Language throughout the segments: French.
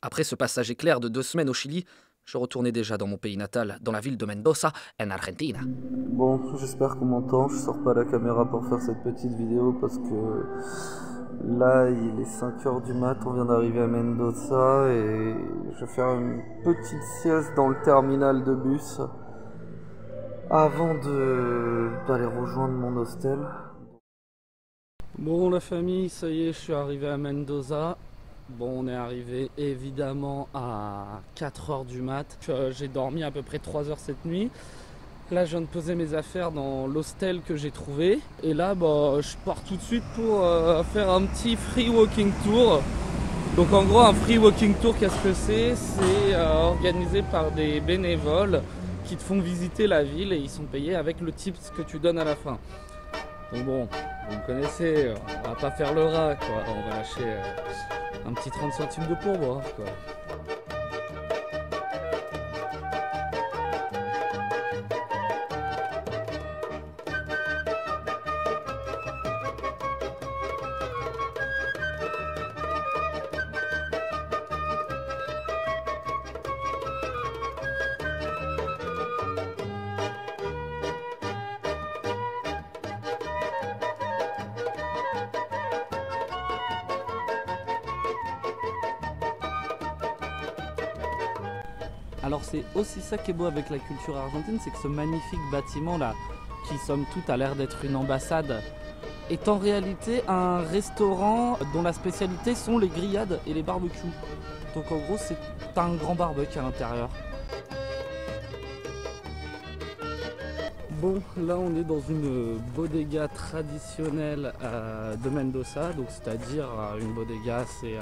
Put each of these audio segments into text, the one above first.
Après ce passage éclair de 2 semaines au Chili, je retournais déjà dans mon pays natal, dans la ville de Mendoza, en Argentine. Bon, j'espère qu'on m'entend. Je sors pas la caméra pour faire cette petite vidéo parce que là, il est 5 heures du mat, on vient d'arriver à Mendoza et je vais faire une petite sieste dans le terminal de bus avant d'aller rejoindre mon hostel. Bon, la famille, ça y est, je suis arrivé à Mendoza. Bon, on est arrivé évidemment à 4 heures du mat. J'ai dormi à peu près 3 heures cette nuit. Là, je viens de poser mes affaires dans l'hostel que j'ai trouvé. Et là, je pars tout de suite pour faire un petit free walking tour. Donc en gros, un free walking tour, qu'est-ce que c'est? C'est organisé par des bénévoles qui te font visiter la ville et ils sont payés avec le tips que tu donnes à la fin. Donc bon, vous me connaissez, on va pas faire le rat, quoi. On va lâcher un petit 30 centimes de pourboire, quoi. Alors c'est aussi ça qui est beau avec la culture argentine, c'est que ce magnifique bâtiment là, qui somme toute a l'air d'être une ambassade, est en réalité un restaurant dont la spécialité sont les grillades et les barbecues. Donc en gros c'est un grand barbecue à l'intérieur. Bon, là on est dans une bodega traditionnelle de Mendoza, donc c'est-à-dire une bodega c'est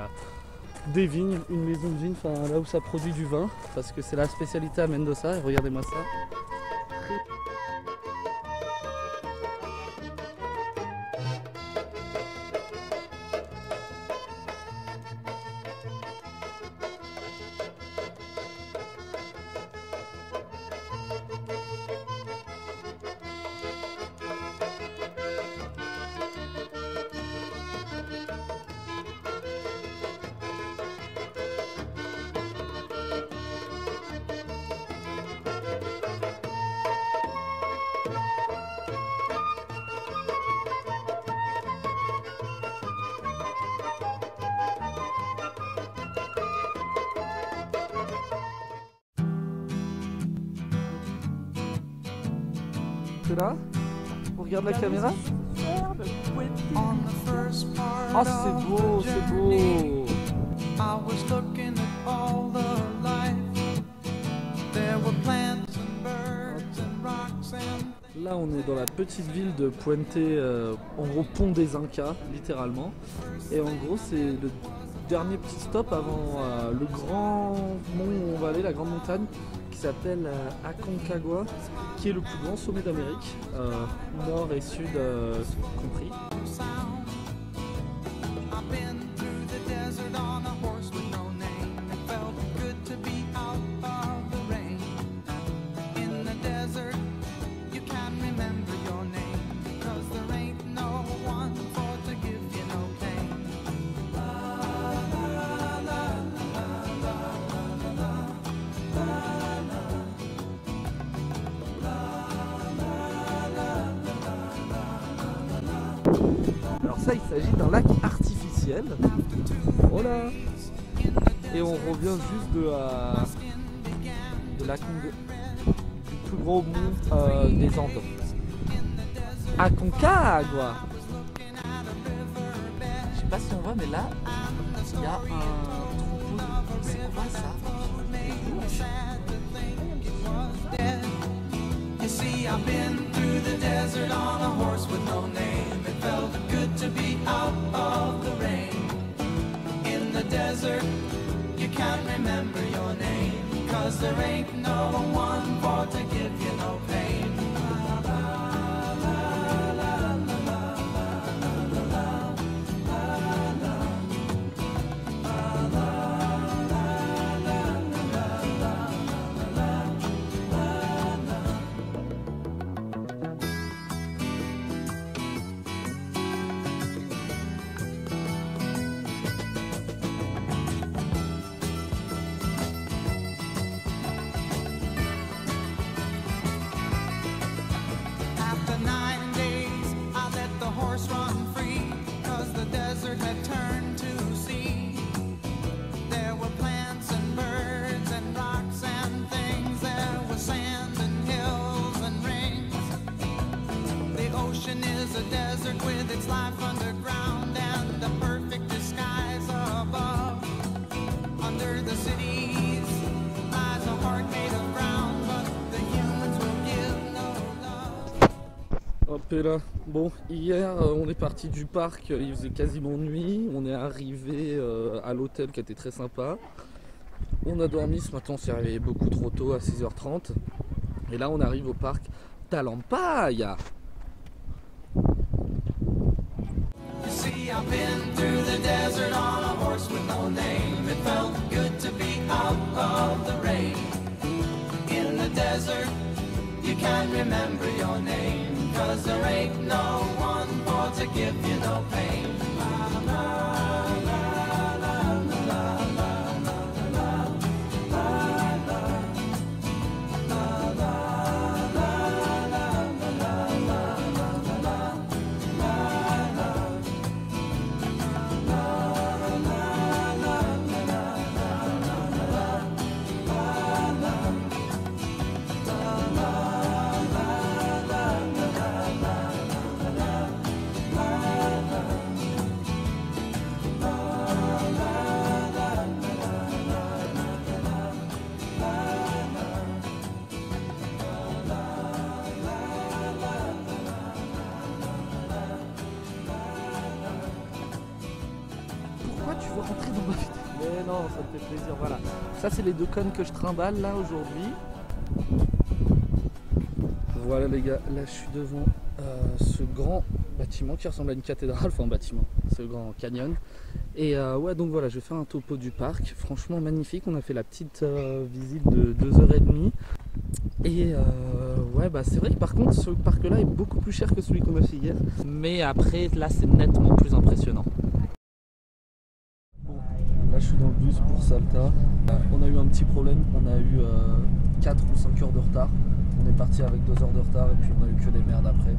des vignes, une maison de vignes, enfin là où ça produit du vin, parce que c'est la spécialité à Mendoza, et regardez-moi ça. C'est là? On regarde la caméra? Oh c'est beau, c'est beau! Là on est dans la petite ville de Puente, en gros pont des Incas, littéralement. Et en gros c'est le dernier petit stop avant le grand mont où on va aller, la grande montagne, qui s'appelle Aconcagua, qui est le plus grand sommet d'Amérique, nord et sud compris. Alors ça, il s'agit d'un lac artificiel. Voilà. Et on revient juste de du plus gros mont des Andes. Aconcagua. Je sais pas si on voit, mais là, il y a un troupeau. C'est quoi ça? You see, I've been through the desert on a horse with no name. It felt good to be out of the rain. In the desert, you can't remember your name, 'cause there ain't no one for to give you no pain. Hop et là, bon, hier on est parti du parc, il faisait quasiment nuit, on est arrivé à l'hôtel qui était très sympa. On a dormi, ce matin on s'est réveillé beaucoup trop tôt à 6h30 et là on arrive au parc Talampaya. You can't remember your name, 'cause there ain't no one for to give you no pain. Pourquoi tu veux rentrer dans ma vidéo? Mais non, ça me fait plaisir, voilà. Ça c'est les 2 connes que je trimballe là aujourd'hui. Voilà les gars, là je suis devant ce grand bâtiment qui ressemble à une cathédrale, enfin un bâtiment, ce grand canyon. Et ouais, donc voilà, je vais faire un topo du parc, franchement magnifique. On a fait la petite visite de 2h30. Et ouais, bah c'est vrai que par contre ce parc là est beaucoup plus cher que celui qu'on a fait hier. Mais après là c'est nettement plus impressionnant. Bon, là je suis dans le bus pour Salta. On a eu un petit problème, on a eu 4 ou 5 heures de retard. On est parti avec 2 heures de retard et puis on a eu que des merdes après.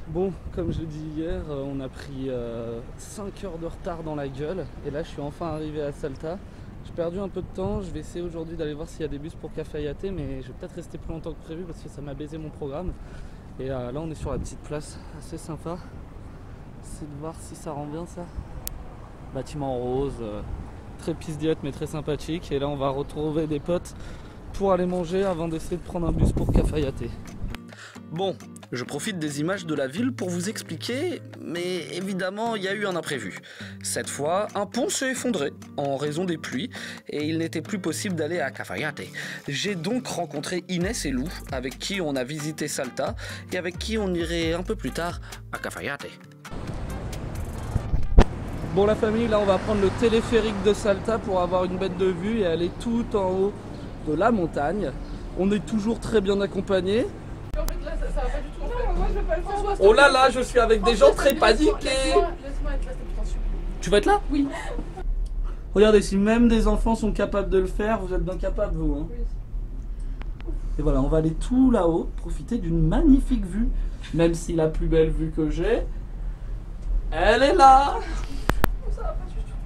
Bon, comme je l'ai dit hier, on a pris 5 heures de retard dans la gueule. Et là je suis enfin arrivé à Salta. J'ai perdu un peu de temps, je vais essayer aujourd'hui d'aller voir s'il y a des bus pour Cafayate, mais je vais peut-être rester plus longtemps que prévu parce que ça m'a baisé mon programme. Et là on est sur la petite place, assez sympa. C'est de voir si ça rend bien ça. Bâtiment rose, très pisse-diète mais très sympathique. Et là on va retrouver des potes pour aller manger avant d'essayer de prendre un bus pour Cafayate. Bon, je profite des images de la ville pour vous expliquer, mais évidemment il y a eu un imprévu. Cette fois, un pont s'est effondré en raison des pluies et il n'était plus possible d'aller à Cafayate. J'ai donc rencontré Inès et Lou, avec qui on a visité Salta et avec qui on irait un peu plus tard à Cafayate. Bon la famille, là on va prendre le téléphérique de Salta pour avoir une bête de vue et aller tout en haut de la montagne. On est toujours très bien accompagnés. En fait là ça va pas du tout en fait. Non, moi je veux pas le faire. Oh là là, je suis avec des gens très paniqués. Laisse-moi être là, c'est putain super. Tu vas être là? Oui. Regardez, si même des enfants sont capables de le faire, vous êtes bien capables vous hein. Oui. Et voilà, on va aller tout là-haut, profiter d'une magnifique vue. Même si la plus belle vue que j'ai, elle est là. Ça va pas du tout.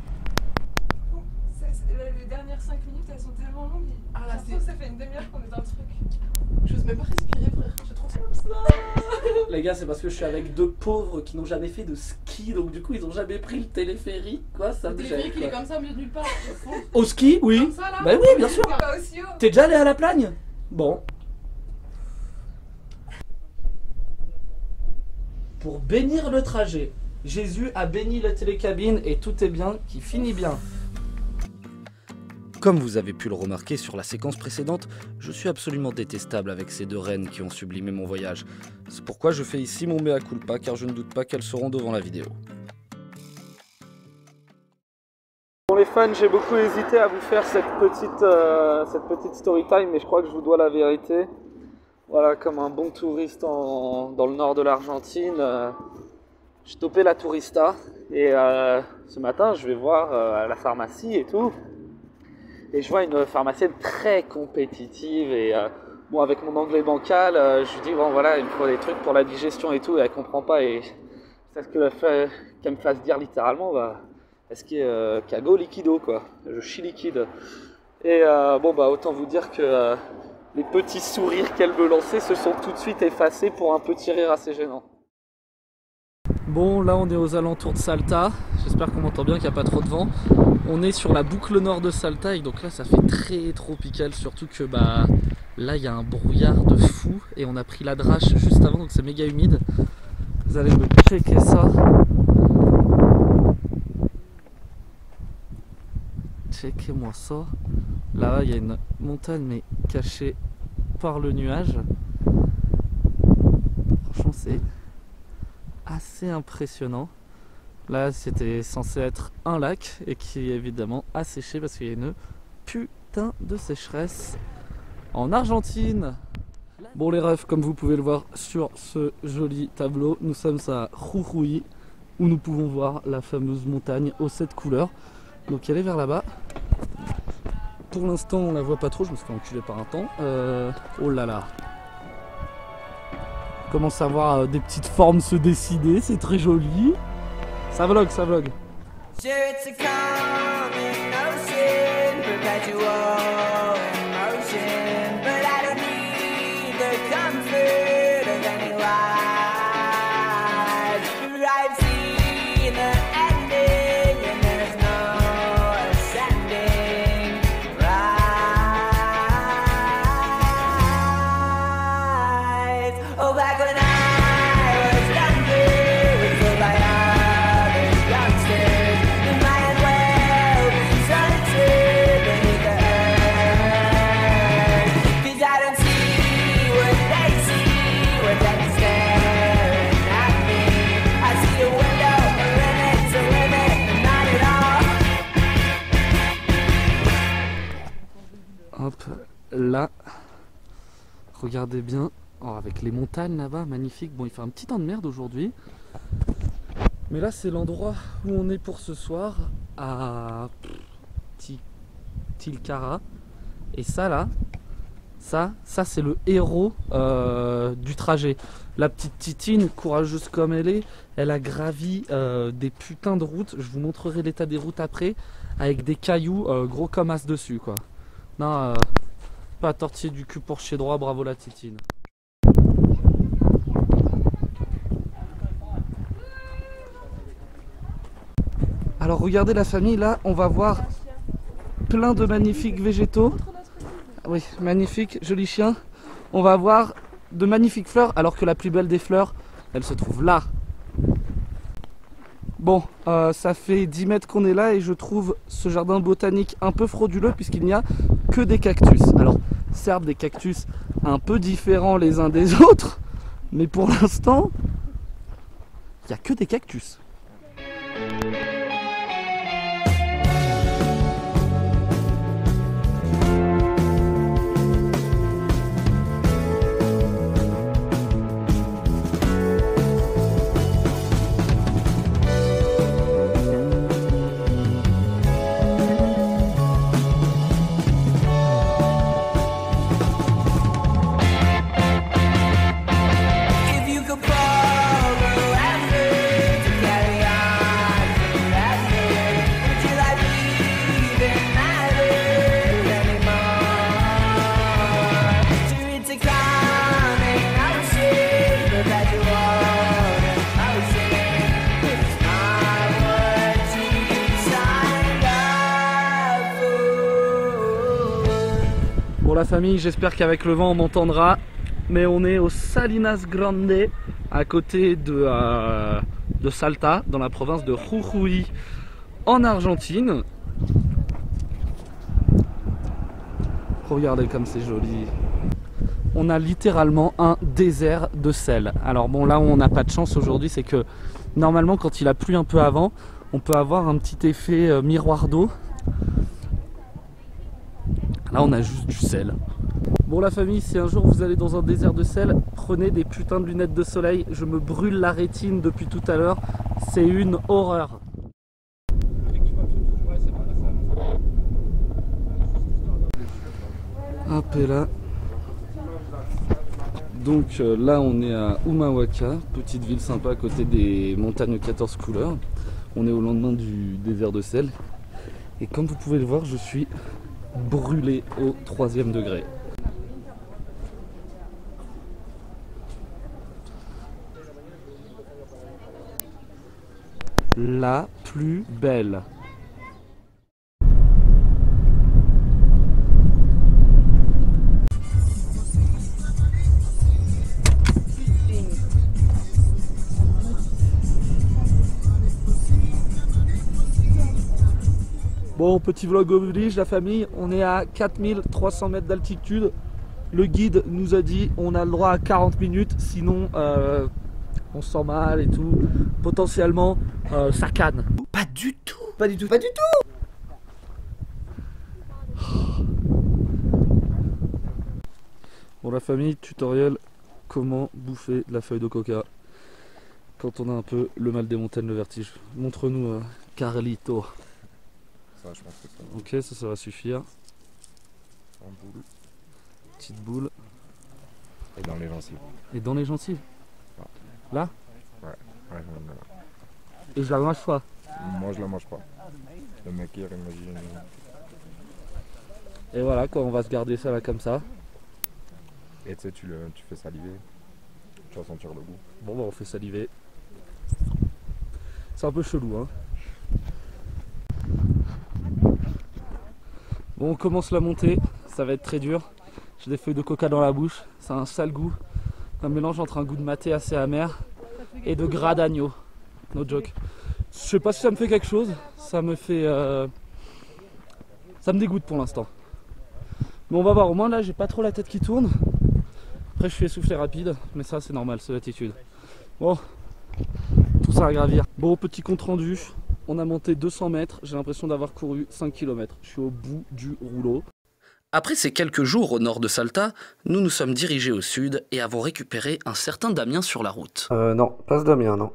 Les dernières 5 minutes elles sont tellement longues. Ah là ça fait une demi-heure qu'on est dans le truc. J'ose même pas respirer frère, j'ai trop comme ça. Les gars, c'est parce que je suis avec 2 pauvres qui n'ont jamais fait de ski, donc du coup ils ont jamais pris le téléphérique, quoi, ça me Le gêne. téléphérique il est comme ça au milieu de nulle part. Au ski, oui. Comme ça là. Bah oui, bien sûr. Pas aussi haut. T'es déjà allé à la Plagne? Bon. Pour bénir le trajet, Jésus a béni la télécabine et tout est bien qui finit bien. Comme vous avez pu le remarquer sur la séquence précédente, je suis absolument détestable avec ces 2 reines qui ont sublimé mon voyage. C'est pourquoi je fais ici mon mea culpa, car je ne doute pas qu'elles seront devant la vidéo. Pour les fans, j'ai beaucoup hésité à vous faire cette petite story time, mais je crois que je vous dois la vérité. Voilà, comme un bon touriste dans le nord de l'Argentine, j'ai topé la tourista et ce matin je vais voir à la pharmacie et tout. Et je vois une pharmacienne très compétitive et bon, avec mon anglais bancal, je lui dis bon voilà, il me faut des trucs pour la digestion et tout, et elle comprend pas et c'est ce qu'elle me fasse dire littéralement, bah, est-ce qu'il y a cago liquido quoi, je chie liquide. Et bon bah autant vous dire que les petits sourires qu'elle me lançait se sont tout de suite effacés pour un petit rire assez gênant. Bon, là on est aux alentours de Salta. J'espère qu'on m'entend bien, qu'il n'y a pas trop de vent. On est sur la boucle nord de Salta et donc là ça fait très tropical, surtout que bah là il y a un brouillard de fou et on a pris la drache juste avant, donc c'est méga humide. Vous allez me checker ça. Checkez-moi ça. Là il y a une montagne mais cachée par le nuage. Franchement c'est assez impressionnant. Là c'était censé être un lac et qui est évidemment asséché parce qu'il y a une putain de sécheresse en Argentine. Bon les refs, comme vous pouvez le voir sur ce joli tableau, nous sommes à Jujuy où nous pouvons voir la fameuse montagne aux 7 couleurs. Donc elle est vers là-bas. Pour l'instant on la voit pas trop, je me suis fait enculer par un temps. Oh là là. On commence à voir des petites formes se dessiner, c'est très joli. Ça vlog, ça vlog. Sure, it's a common notion, perpetual emotion, but I don't need the comfort of any lies. I've seen the ending, and there's no ascending rise. Oh, back when I was younger, it was like Hop, là, regardez bien, oh, avec les montagnes là-bas, magnifique. Bon, il fait un petit temps de merde aujourd'hui, mais là c'est l'endroit où on est pour ce soir, à Tilcara. Et ça là, ça c'est le héros du trajet. La petite Titine, courageuse comme elle a gravi des putains de routes. Je vous montrerai l'état des routes après, avec des cailloux gros comme as dessus quoi. Non, pas tortiller du cul pour chez droit, bravo la Titine. Alors regardez la famille, là on va voir plein de magnifiques végétaux. Oui, magnifique, joli chien. On va voir de magnifiques fleurs, alors que la plus belle des fleurs, elle se trouve là. Bon, ça fait 10 mètres qu'on est là et je trouve ce jardin botanique un peu frauduleux puisqu'il n'y a que des cactus. Alors, certes des cactus un peu différents les uns des autres, mais pour l'instant, il n'y a que des cactus. Bon la famille, j'espère qu'avec le vent on m'entendra, mais on est au Salinas Grande, à côté de Salta, dans la province de Jujuy, en Argentine. Regardez comme c'est joli. On a littéralement un désert de sel. Alors bon, là où on n'a pas de chance aujourd'hui, c'est que normalement quand il a plu un peu avant, on peut avoir un petit effet miroir d'eau. Là on a juste du sel. Bon la famille, si un jour vous allez dans un désert de sel, prenez des putains de lunettes de soleil. Je me brûle la rétine depuis tout à l'heure. C'est une horreur. Hop et là. Donc là on est à Humahuaca, petite ville sympa à côté des montagnes aux 14 couleurs. On est au lendemain du désert de sel. Et comme vous pouvez le voir, je suis brûlé au 3e degré. la plus belle. Bon, petit vlog oblige, la famille, on est à 4300 mètres d'altitude. Le guide nous a dit on a le droit à 40 minutes, sinon on se sent mal et tout. Potentiellement, ça canne. Pas du tout. Pas du tout, pas du tout. Bon, la famille, tutoriel comment bouffer de la feuille de coca quand on a un peu le mal des montagnes, le vertige. Montre-nous, Carlito. Ça, je pense que ça va. Ok, ça va suffire. En boule. Petite boule. Et dans les gencives. Et dans les gencives. Là? Ouais, je me mets là. Et je la mange pas. Moi, je la mange pas. Le mec, hier, il m'a dit. Et voilà quoi, on va se garder ça là comme ça. Et tu sais, tu fais saliver. Tu vas sentir le goût. Bon bah on fait saliver. C'est un peu chelou hein. Bon, on commence la montée, ça va être très dur. J'ai des feuilles de coca dans la bouche, ça a un sale goût. Un mélange entre un goût de maté assez amer et de gras d'agneau. No joke. Je sais pas si ça me fait quelque chose, ça me fait... ça me dégoûte pour l'instant. Mais on va voir, au moins là j'ai pas trop la tête qui tourne. Après je suis essoufflé rapide, mais ça c'est normal, c'est l'attitude. Bon, tout ça à gravir. Bon, petit compte rendu. On a monté 200 mètres, j'ai l'impression d'avoir couru 5 km. Je suis au bout du rouleau. Après ces quelques jours au nord de Salta, nous nous sommes dirigés au sud et avons récupéré un certain Damien sur la route. Non, pas ce Damien, non.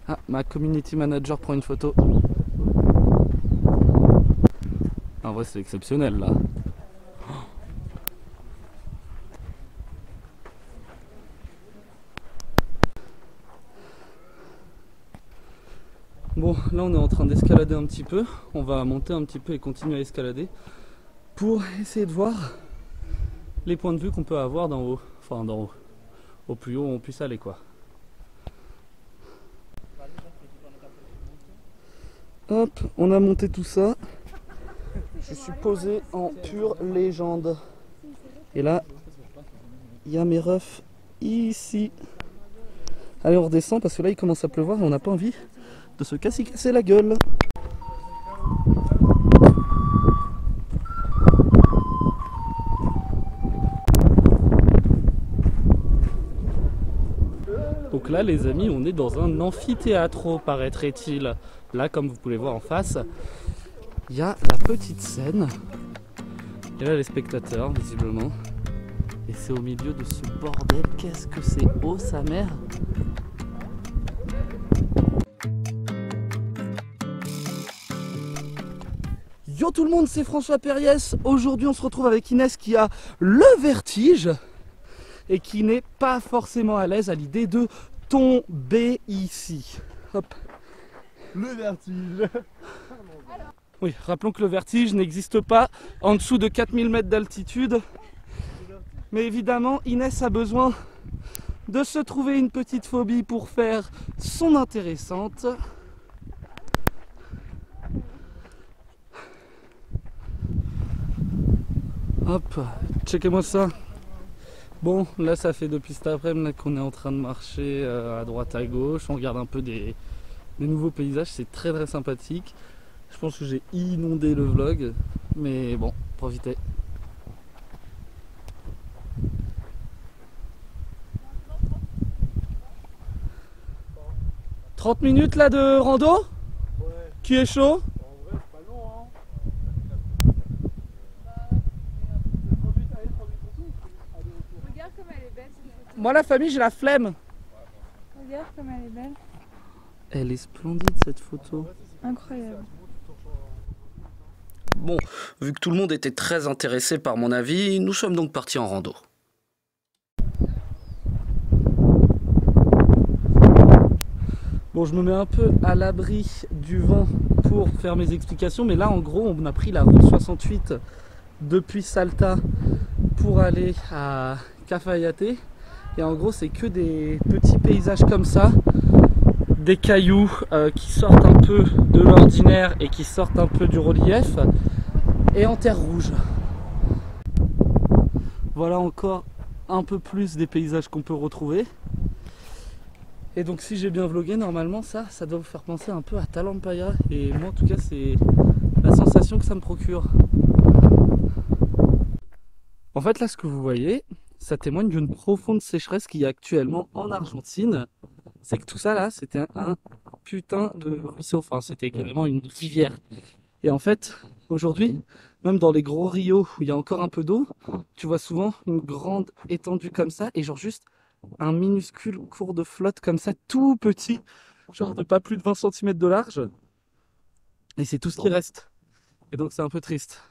Ah, ma community manager prend une photo. En vrai c'est exceptionnel là. Bon, là on est en train d'escalader un petit peu. On va monter un petit peu et continuer à escalader pour essayer de voir les points de vue qu'on peut avoir d'en haut. Enfin d'en haut. Au plus haut on puisse aller quoi. Hop, on a monté tout ça. Je suis posé en pure légende. Et là, il y a mes refs ici. Allez, on redescend parce que là il commence à pleuvoir et on n'a pas envie de se casser la gueule. Donc là les amis, on est dans un amphithéâtre, paraîtrait-il. Là comme vous pouvez voir en face, il y a la petite scène. Et là les spectateurs visiblement. Et c'est au milieu de ce bordel. Qu'est-ce que c'est haut sa mère. Yo tout le monde, c'est François Périès. Aujourd'hui on se retrouve avec Inès qui a le vertige et qui n'est pas forcément à l'aise à l'idée de tomber ici. Hop. Le vertige. Oui, rappelons que le vertige n'existe pas en dessous de 4000 mètres d'altitude. Mais évidemment, Inès a besoin de se trouver une petite phobie pour faire son intéressante. Hop, checkez-moi ça. Bon, là ça fait depuis cet après-midi qu'on est en train de marcher à droite à gauche. On regarde un peu des nouveaux paysages, c'est très très sympathique. Je pense que j'ai inondé le vlog, mais bon, profitez. « 30 minutes là de rando? Ouais. Qui est chaud? Moi la famille j'ai la flemme. Regarde comme elle est belle. Elle est splendide cette photo. Incroyable. Bon, vu que tout le monde était très intéressé par mon avis, nous sommes donc partis en rando. Bon, je me mets un peu à l'abri du vent pour faire mes explications, mais là en gros on a pris la route 68 depuis Salta pour aller à Cafayate. Et en gros c'est que des petits paysages comme ça des cailloux qui sortent un peu de l'ordinaire et qui sortent un peu du relief, et en terre rouge. Voilà encore un peu plus des paysages qu'on peut retrouver. Et donc si j'ai bien vlogué, normalement ça doit vous faire penser un peu à Talampaya, et moi en tout cas c'est la sensation que ça me procure. En fait là, ce que vous voyez, ça témoigne d'une profonde sécheresse qu'il y a actuellement en Argentine. C'est que tout ça là, c'était un putain de ruisseau, enfin c'était carrément une rivière. Et en fait, aujourd'hui, même dans les gros rios où il y a encore un peu d'eau, tu vois souvent une grande étendue comme ça, et genre juste un minuscule cours de flotte comme ça, tout petit, genre de pas plus de 20 cm de large. Et c'est tout ce qui reste. Et donc c'est un peu triste.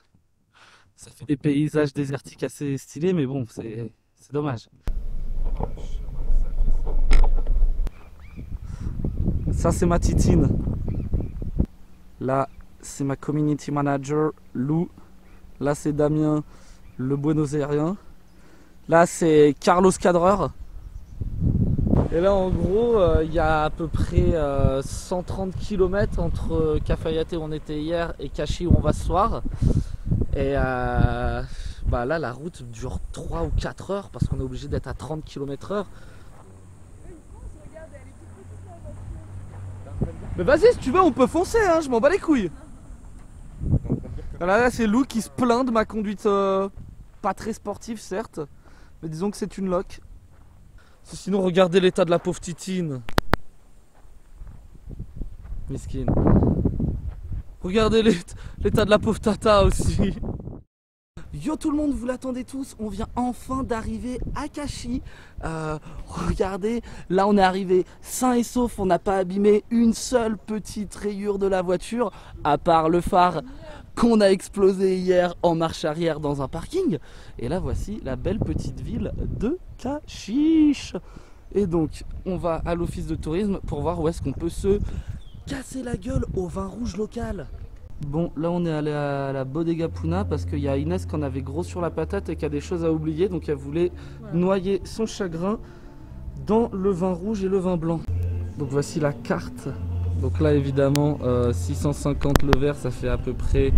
Ça fait des paysages désertiques assez stylés, mais bon, c'est dommage. Ça, c'est ma titine. Là, c'est ma community manager, Lou. Là, c'est Damien, le Buenos Airien. Là, c'est Carlos Cadreur. Et là, en gros, il y a à peu près 130 km entre Cafayate où on était hier et Cachi où on va ce soir. Et bah là, la route dure 3 ou 4 heures parce qu'on est obligé d'être à 30 km/h. Mais vas-y, si tu veux, on peut foncer, hein, je m'en bats les couilles. Là, c'est Lou qui se plaint de ma conduite pas très sportive, certes, mais disons que c'est une loque. Sinon, regardez l'état de la pauvre titine. Miskine. Regardez l'état de la pauvre tata aussi. Yo tout le monde, vous l'attendez tous, on vient enfin d'arriver à Cachi. Regardez, là on est arrivé sain et sauf, on n'a pas abîmé une seule petite rayure de la voiture, à part le phare qu'on a explosé hier en marche arrière dans un parking. Et là voici la belle petite ville de Cachiche. Et donc on va à l'office de tourisme pour voir où est-ce qu'on peut se casser la gueule au vin rouge local. Bon, là on est allé à la Bodega Puna parce qu'il y a Inès qui en avait gros sur la patate et qui a des choses à oublier, donc elle voulait noyer son chagrin dans le vin rouge et le vin blanc. Donc voici la carte. Donc là évidemment 650 le verre, ça fait à peu près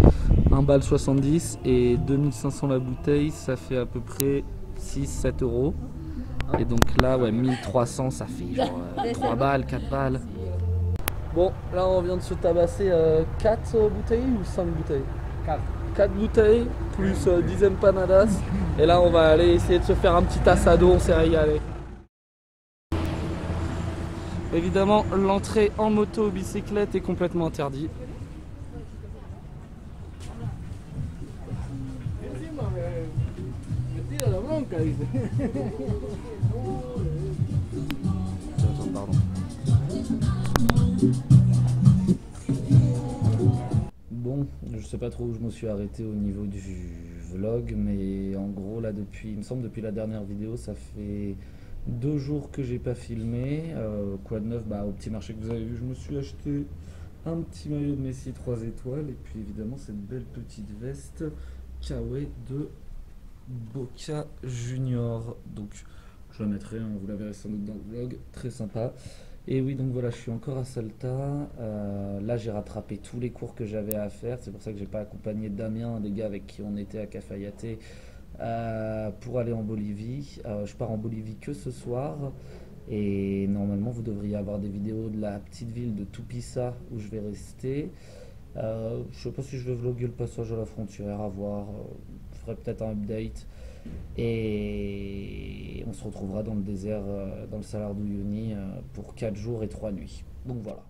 1,70 € et 2500 la bouteille, ça fait à peu près 6-7 €. Et donc là ouais, 1300, ça fait genre 3 balles, 4 balles. Bon, là on vient de se tabasser 4 bouteilles ou 5 bouteilles? 4 bouteilles, plus 10 empanadas. Et là on va aller essayer de se faire un petit asado, on s'est régalé. Évidemment, l'entrée en moto ou bicyclette est complètement interdite. Pardon. Bon, je sais pas trop où je me suis arrêté au niveau du vlog, mais en gros là depuis, il me semble depuis la dernière vidéo, ça fait 2 jours que j'ai pas filmé. Quoi de neuf? Bah au petit marché que vous avez vu, je me suis acheté un petit maillot de Messi 3 étoiles et puis évidemment cette belle petite veste Kawaii de Boca Junior. Donc je la mettrai, hein, vous la verrez sans doute dans le vlog, très sympa. Et oui, donc voilà, je suis encore à Salta. Là, j'ai rattrapé tous les cours que j'avais à faire. C'est pour ça que j'ai pas accompagné Damien, des gars avec qui on était à Cafayate, pour aller en Bolivie. Je pars en Bolivie que ce soir. Et normalement, vous devriez avoir des vidéos de la petite ville de Tupiza où je vais rester. Je sais pas si je vais vlogger le passage à la frontière, à voir. Je ferai peut-être un update. Et on se retrouvera dans le désert, dans le Salar d'Uyuni pour 4 jours et 3 nuits. Donc voilà.